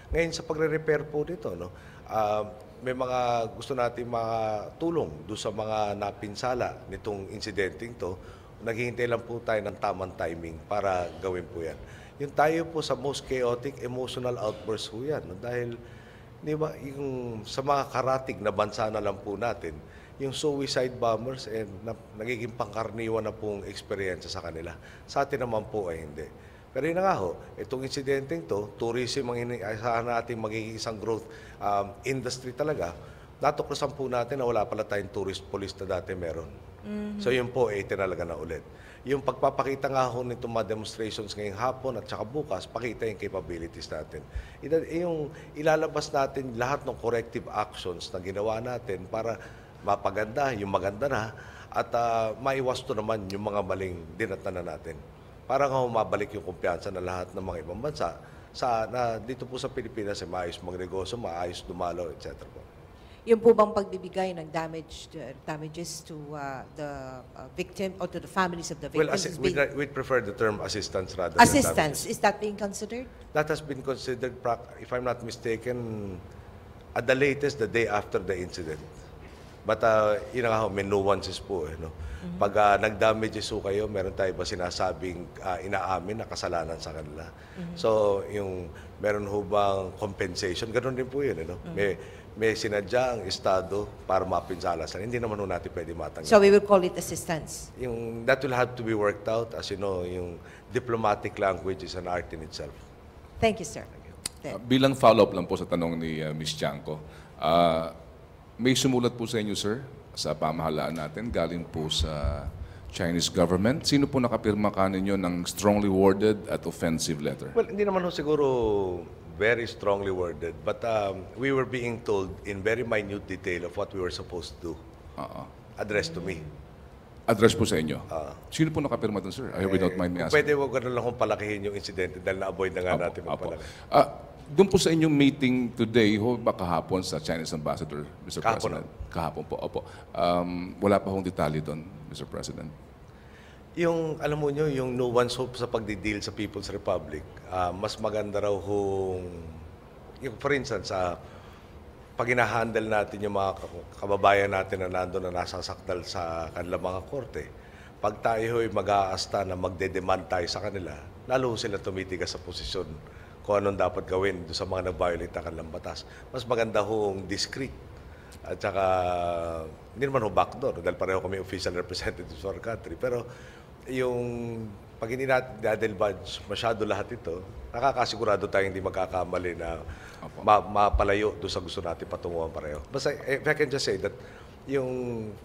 Ngayon sa pagre-repair po nito, no, may mga gusto natin makatulong doon sa mga napinsala nitong insidenteng to. Naghihintay lang po tayo ng tamang timing para gawin po yan. Yung tayo po sa most chaotic emotional outburst po yan. No? Dahil, di ba, yung sa mga karatig na bansa na lang po natin, yung suicide bombers, nagiging pangkarniwan na pong experience sa kanila. Sa atin naman po ay hindi. Pero yun na nga ho, itong insidenteng to, tourism ang inaasahan natin magiging isang growth industry talaga. Natuklasan po natin na wala pala tayong tourist police na dati meron. So yun po ay tinalaga na ulit. Yung pagpapakita nga ho nitong mga demonstrations ngayong hapon at saka bukas, pakita yung capabilities natin. Yung ilalabas natin lahat ng corrective actions na ginawa natin para mapaganda, yung maganda na, at maiwasto naman yung mga maling dinatnan natin. Para nga mabalik yung kumpiyansa na lahat ng mga ibang bansa na dito po sa Pilipinas ay maayos magnegosyo, maayos dumalo, etc. po. Yung po bang pagbibigay ng damages to the victim or to the families of the victims? Well, we prefer the term assistance rather assistance. than damages. Is that being considered? That has been considered, if I'm not mistaken, at the latest, the day after the incident. But yun nga ho, may nuances po. No? Pag nag-damages po kayo, meron tayo ba sinasabing inaamin na kasalanan sa kanila? So, yung meron ho bang compensation? Ganun din po yun. No? May sinadya ang Estado para mapinsala sa hindi naman ho natin pwede matanggap. So we will call it assistance? That will have to be worked out. As you know, yung diplomatic language is an art in itself. Thank you, sir. Bilang follow-up lang po sa tanong ni Ms. Chanco, may sumulat po sa inyo, sir, sa pamahalaan natin, galing po sa Chinese government. Sino po nakapirma kaninyo ng strongly worded at offensive letter? Well, hindi naman ho siguro very strongly worded, but we were being told in very minute detail of what we were supposed to do. Addressed to me. Address po sa inyo? Sino po nakapirma doon, sir? I hope you don't mind me asking. Pwede wag ganun lang kung palakihin yung insidente dahil na-avoid na nga natin magpalaki. Doon po sa inyong meeting today, ba kahapon sa Chinese Ambassador, Mr. Kahapon President? Kahapon po, opo. Wala pa hong detalye doon, Mr. President. Yung, alam mo nyo, yung no one's hope sa pagdideal sa People's Republic, mas maganda raw yung for instance, pag ina-handle natin yung mga kababayan natin na nandun na nasasakdal sa kanilang mga korte, pag tayo ay mag-aasta na magde-demand tayo sa kanila, lalo sila tumitigas sa posisyon kung anong dapat gawin doon sa mga nag-violate ng kanilang batas. Mas maganda hong discreet. At saka, hindi naman ho backdoor, dahil pareho kami official representatives for our country. Pero yung pag hindi natin dadilvage masyado lahat ito, nakakasigurado tayong hindi magkakamali na mapalayo doon sa gusto natin patunguhan pareho. Basta, if I can just say that,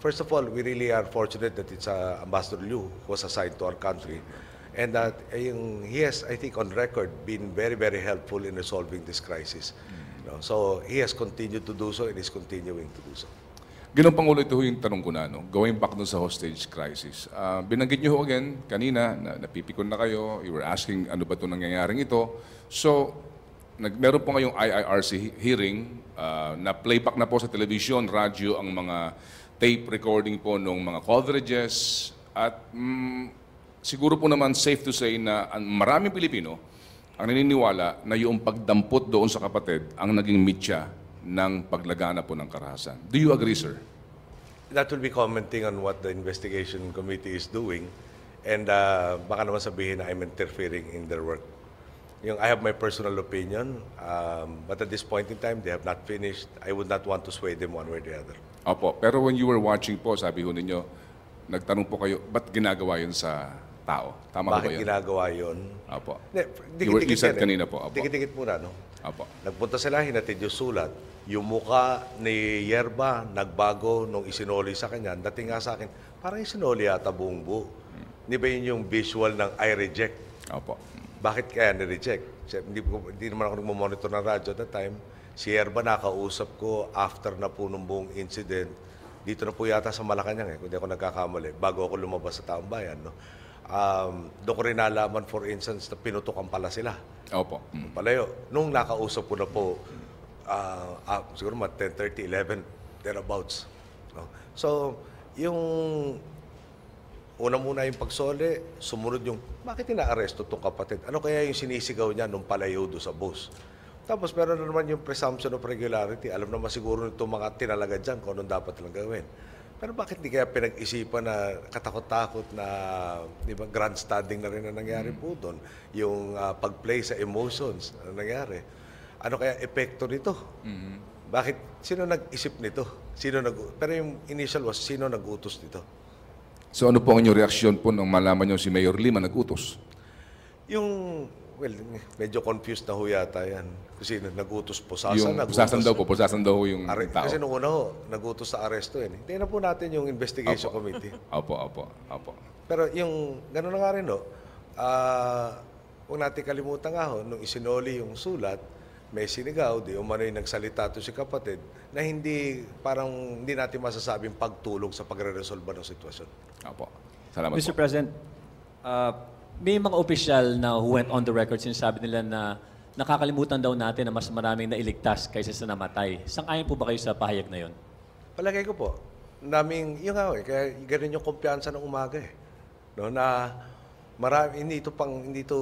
first of all, we really are fortunate that it's Ambassador Liu who was assigned to our country. And that he has, I think, on record, been very, very helpful in resolving this crisis. So he has continued to do so and is continuing to do so. Ginoong Pangulo, ito yung tanong ko na, going back dun sa hostage crisis. Binanggit nyo again kanina, napipikon na kayo, you were asking ano ba ito nangyayaring ito. So, meron po ngayong IIRC hearing, na playback na po sa television, radyo, ang mga tape recording po ng mga coverages, at siguro po naman safe to say na maraming Pilipino ang naniniwala na yung pagdampot doon sa kapatid ang naging mitya ng paglagana po ng karahasan. Do you agree, sir? That will be commenting on what the investigation committee is doing, and baka naman sabihin na I'm interfering in their work. I have my personal opinion, but at this point in time, they have not finished. I would not want to sway them one way or the other. Opo, pero when you were watching po, sabi ho ninyo, nagtanong po kayo, ba't ginagawa yun sa tao? Tama Bakit ba yun? ginagawa yun? Opo. Dikit-dikit You said yan, kanina po. Opo. Dikit-dikit muna, no? Opo. Nagpunta sila, hinatid yung sulat. Yung muka ni Yerba, nagbago nung isinoli sa kanya. Dating nga sa akin, parang isinoli yata buong buo. Hindi ba yun yung visual ng I reject? Opo. Bakit kaya ni-reject? Hindi naman ako nagmamonitor ng radyo at that time. Si Yerba nakausap ko after na po nung buong incident. Dito na po yata sa Malacanang, kung di ako nagkakamali, bago ako lumabas sa taong bayan. No? Doon ko rin nalaman, for instance, na pinutukan pala sila. Opo. Palayo. Nung nakausap ko na po, siguro 10:30, 11, thereabouts. No? So, yung una muna yung pagsole, sumunod yung, bakit inaaresto itong kapatid? Ano kaya yung sinisigaw niya nung palayo doon sa bus? Tapos meron na naman yung presumption of regularity. Alam naman siguro itong mga tinalaga dyan kung anong dapat lang gawin. Pero bakit di kaya pinag-isipan na katakot-takot na, di ba, grandstanding na rin na nangyari po doon? Yung pag-play sa emotions na nangyari. Ano kaya epekto nito? Bakit? Sino nag-isip nito? Pero yung initial was, sino nag-utos nito? So ano po ang inyong reaksyon po nung malaman nyo si Mayor Lima nag-utos? Yung, well, medyo confused na ho yata yan. Kasi nag-utos Pusasan, Yung pusasan daw po yung tao. Kasi nung una ho, nag-utos sa aresto yan. Tingnan po natin yung investigation committee. Opo. Pero yung, gano'n na nga rin ho, huwag natin kalimutan nga ho, nung isinoli yung sulat, may sinigaw, di umano'y nagsalita to si kapatid, na parang hindi natin masasabing pagtulong sa pagre-resolve ng sitwasyon. Opo. Salamat Mr. po. President, may mga opisyal na who went on the record, sinasabi nila na nakakalimutan daw natin na mas maraming nailigtas kaysa sa namatay. Sang-ayon po ba kayo sa pahayag na yon? Palagay ko po, yun nga kaya ganun yung kumpiyansa ng umaga eh. No, na hindi ito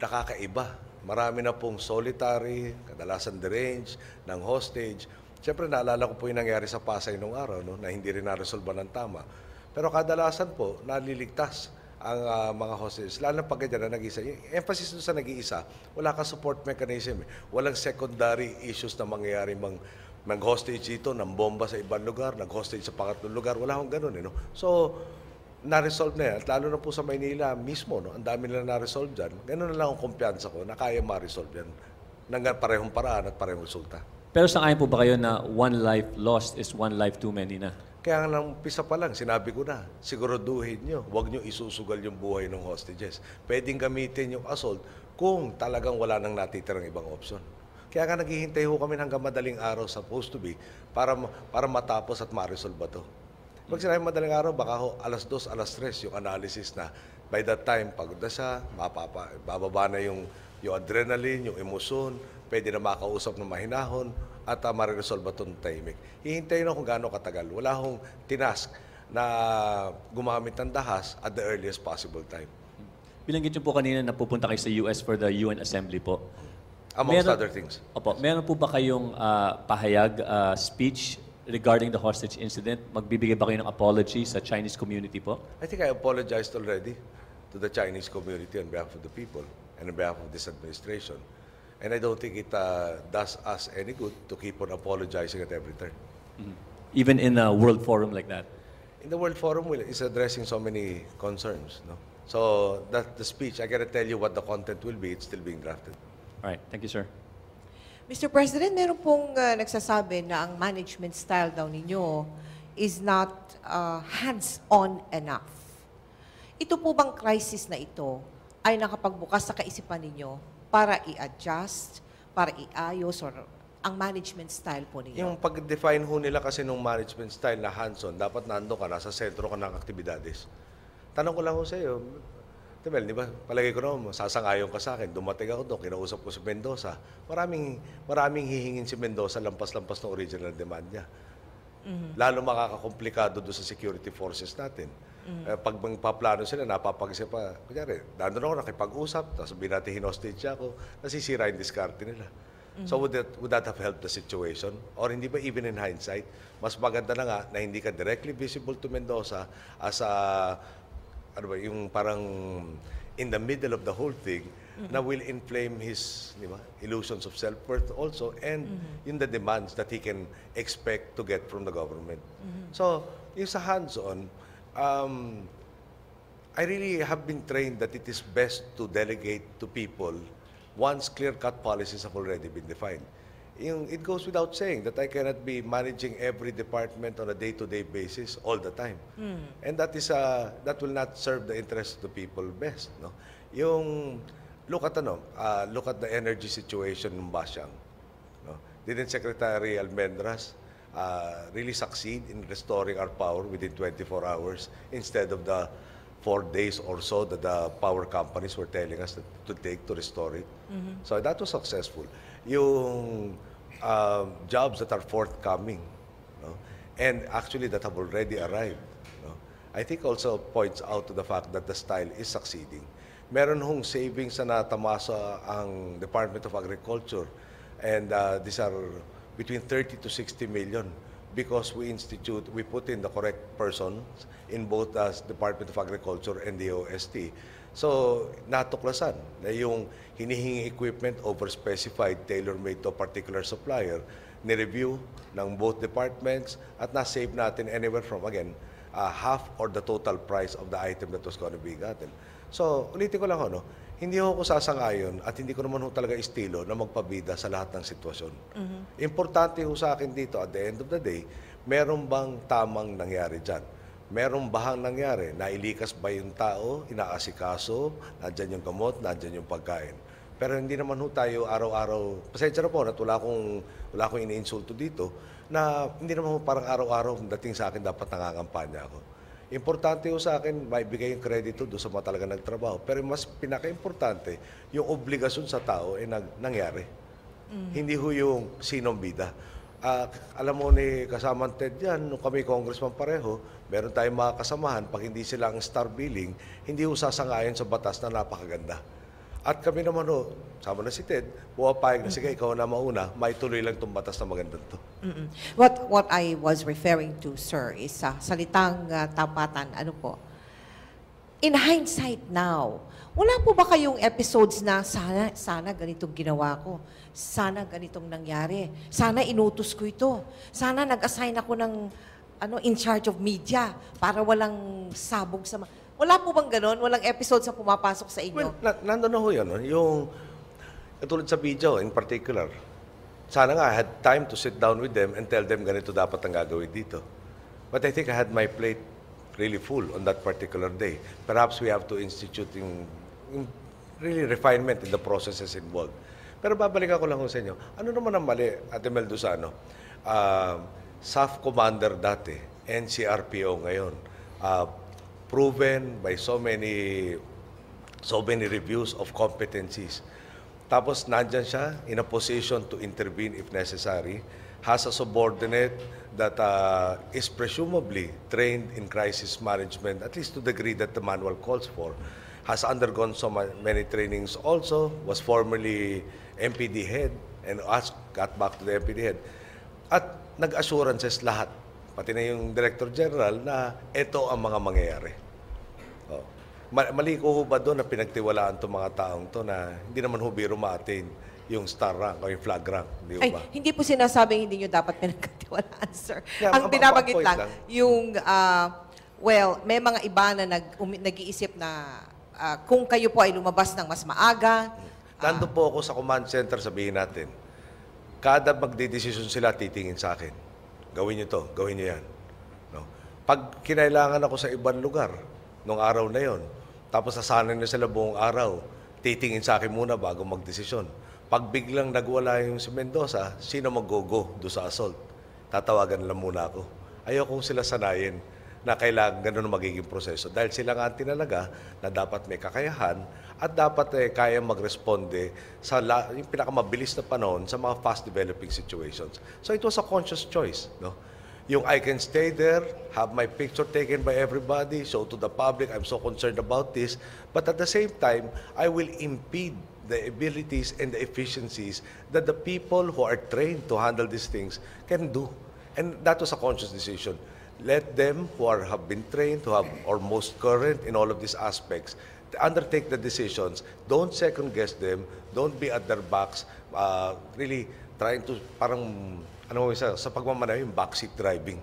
nakakaiba. Marami na pong solitary, kadalasan deranged, ng hostage. Siyempre, naalala ko po yung nangyari sa Pasay nung araw, no, na hindi rin na-resolve ng tama. Pero kadalasan po, naliligtas ang mga hostages. Lalo na pag ganyan na nag-isa. Yung emphasis doon sa nag-iisa, wala kang support mechanism. Walang secondary issues na mangyayari mag-hostage dito, ng bomba sa ibang lugar, nag-hostage sa pangatlong lugar. Wala akong ganun. No? So, na-resolve na yan. At lalo na po sa Maynila mismo, no? Ang dami nila na-resolve dyan. Ganun na lang ang kumpiyansa ko na kaya ma-resolve yan. Nang parehong paraan at parehong resulta. Pero sang-ayon po ba kayo na one life lost is one life too many na? Kaya nang umpisa pa lang, sinabi ko na, siguraduhin nyo, huwag nyo isusugal yung buhay ng hostages. Pwedeng gamitin yung assault kung talagang wala nang natitirang ibang option. Kaya nga naghihintay ho kami hanggang madaling araw supposed to be para matapos at ma-resolve ba ito. Pag sinabi madaling araw, baka ho alas 2, alas 3 yung analysis na by that time, pagod na siya, bababa na yung adrenaline, yung emosyon, pwede na makausap ng mahinahon, at ma-resolve ba itong timing. Hihintayin na kung gaano katagal. Wala hong tinask na gumamit ng dahas at the earliest possible time. Bilanggit niyo po kanina na pupunta kayo sa US for the UN Assembly po. Amongst other things. Opo, meron po ba kayong pahayag, speech regarding the hostage incident? Magbibigay ba kayo ng apology sa Chinese community po? I think I apologized already to the Chinese community on behalf of the people and on behalf of this administration. And I don't think it does us any good to keep on apologizing at every turn. Even in a world forum like that? In the World Forum, is addressing so many concerns. No? So that the speech, I cannot tell you what the content will be. It's still being drafted. All right, thank you, sir. Mr. President, meron pong nagsasabi na ang management style daw ninyo is not hands-on enough. Ito po bang crisis na ito ay nakapagbukas sa kaisipan ninyo para i-adjust, para iayos, or ang management style po ninyo? Yung pag-define ho nila kasi nung management style na hands-on, dapat nando ka, nasa sentro ka ng aktibidades. Tanong ko lang ho sa iyo, Timel, di ba? Palagay ko naman, sasangayon ka sa akin. Dumating ako doon, kinausap ko si Mendoza. Maraming hihingin si Mendoza, lampas-lampas ng original demand niya. Lalo makakakomplikado doon sa security forces natin. Pag magpaplano sila, napapag-isip pa. Kunyari, nandun ako, nakipag-usap, tapos sabihin natin hinostage ako, nasisira yung diskarte nila. So would that have helped the situation? Or hindi ba even in hindsight, mas maganda na nga na hindi ka directly visible to Mendoza as yung parang in the middle of the whole thing na will inflame his illusions of self-worth also and in the demands that he can expect to get from the government. So, yung sa hands-on, I really have been trained that it is best to delegate to people once clear-cut policies have already been defined. It goes without saying that I cannot be managing every department on a day-to-day basis all the time. And that will not serve the interest of the people best. No? Look at the energy situation in Basyang. No? Didn't Secretary Almendras really succeed in restoring our power within 24 hours instead of the 4 days or so that the power companies were telling us to take to restore it? So that was successful. Yung jobs that are forthcoming, no? And actually that have already arrived, no? I think also points out to the fact that the style is succeeding. Meron hong savings na natamasa ang Department of Agriculture And these are between 30 to 60 million because we put in the correct persons in both the Department of Agriculture and the OST. So, natuklasan na yung hinihingi equipment over-specified, tailor-made to a particular supplier, ni-review ng both departments at na-save natin anywhere from, again, half or the total price of the item that was going to be gotten. So, ulitin ko lang no, hindi ako sasangayon at hindi ko naman talaga estilo na magpabida sa lahat ng sitwasyon. Importante sa akin dito, at the end of the day, meron bang tamang nangyari dyan? Meron bahang nangyari? Nailikas ba yung tao? Inaasikaso? Nandyan yung gamot? Nandyan yung pagkain? Pero hindi naman tayo araw-araw, pasensya na po, at wala akong iniinsulto dito, na hindi naman parang araw-araw dating sa akin dapat nangangampanya ako. Importante sa akin, maibigay yung kredito doon sa mga talaga nagtrabaho. Pero mas pinaka-importante, yung obligasyon sa tao ay nangyari. Hindi yung sinong bida. Alam mo ni kasamang Ted yan, nung kami congressman pareho, meron tayong mga kasamahan, pag hindi sila ang star billing, hindi sasangayon sa batas na napakaganda. At kami naman sama na si Ted, pumapayag na sige, ikaw na mauna, maituloy lang itong batas na magandang to. What I was referring to, sir, is salitang tapatan, in hindsight now, wala po ba kayong episodes na sana ganitong ginawa ko, sana ganitong nangyari, sana inutos ko ito, sana nag-assign ako ng in charge of media para walang sabog sa wala po bang ganon? Walang episodes na pumapasok sa inyo? Well, nandun na yun. Yung, katulad sa video in particular, sana nga I had time to sit down with them and tell them ganito dapat ang gagawin dito. But I think I had my plate really full on that particular day. Perhaps we have to institute yung really refinement in the processes involved. Pero babalik ako lang sa inyo. Ano naman ang mali, Ate Meldusano? SAF commander dati, NCRPO ngayon. Proven by so many reviews of competencies. Tapos nandyan siya in a position to intervene if necessary, has a subordinate that is presumably trained in crisis management, at least to the degree that the manual calls for, has undergone so many trainings also, was formerly MPD head, and got back to the MPD head. At nag-assurances lahat, pati na yung Director General, na ito ang mga mangyayari. Mali ko ba doon na pinagtiwalaan itong mga taong to na hindi naman biro ma-attain yung star rank o yung flag rank? Hindi po sinasabing hindi nyo dapat pinagkatiwalaan, sir. Yeah, ang binabanggit lang, lang, yung, may mga iba na nag-iisip na kung kayo po ay lumabas ng mas maaga. Nandun po ako sa command center, sabihin natin, kada magdidesisyon sila, titingin sa akin. Gawin nyo to, gawin nyo yan. No? Pag kinailangan ako sa ibang lugar, nung araw na yon, tapos nasanay na sila buong araw, titingin sa akin muna bago magdesisyon. Pag biglang nagwala yung si Mendoza, sino mag-go doon sa assault? Tatawagan lang muna ako. Ayokong sila sanayin na kailangan ganun magiging proseso. Dahil sila nga tinalaga na dapat may kakayahan at dapat kaya mag-responde sa yung pinakamabilis na panahon sa mga fast-developing situations. So it was a conscious choice. No? Yung I can stay there, have my picture taken by everybody, show to the public, I'm so concerned about this. But at the same time, I will impede the abilities and the efficiencies that the people who are trained to handle these things can do. And that was a conscious decision. Let them who have been trained, who are most current in all of these aspects, undertake the decisions. Don't second guess them. Don't be at their backs, really trying to, parang, sa pagmamanaw, yung backseat driving.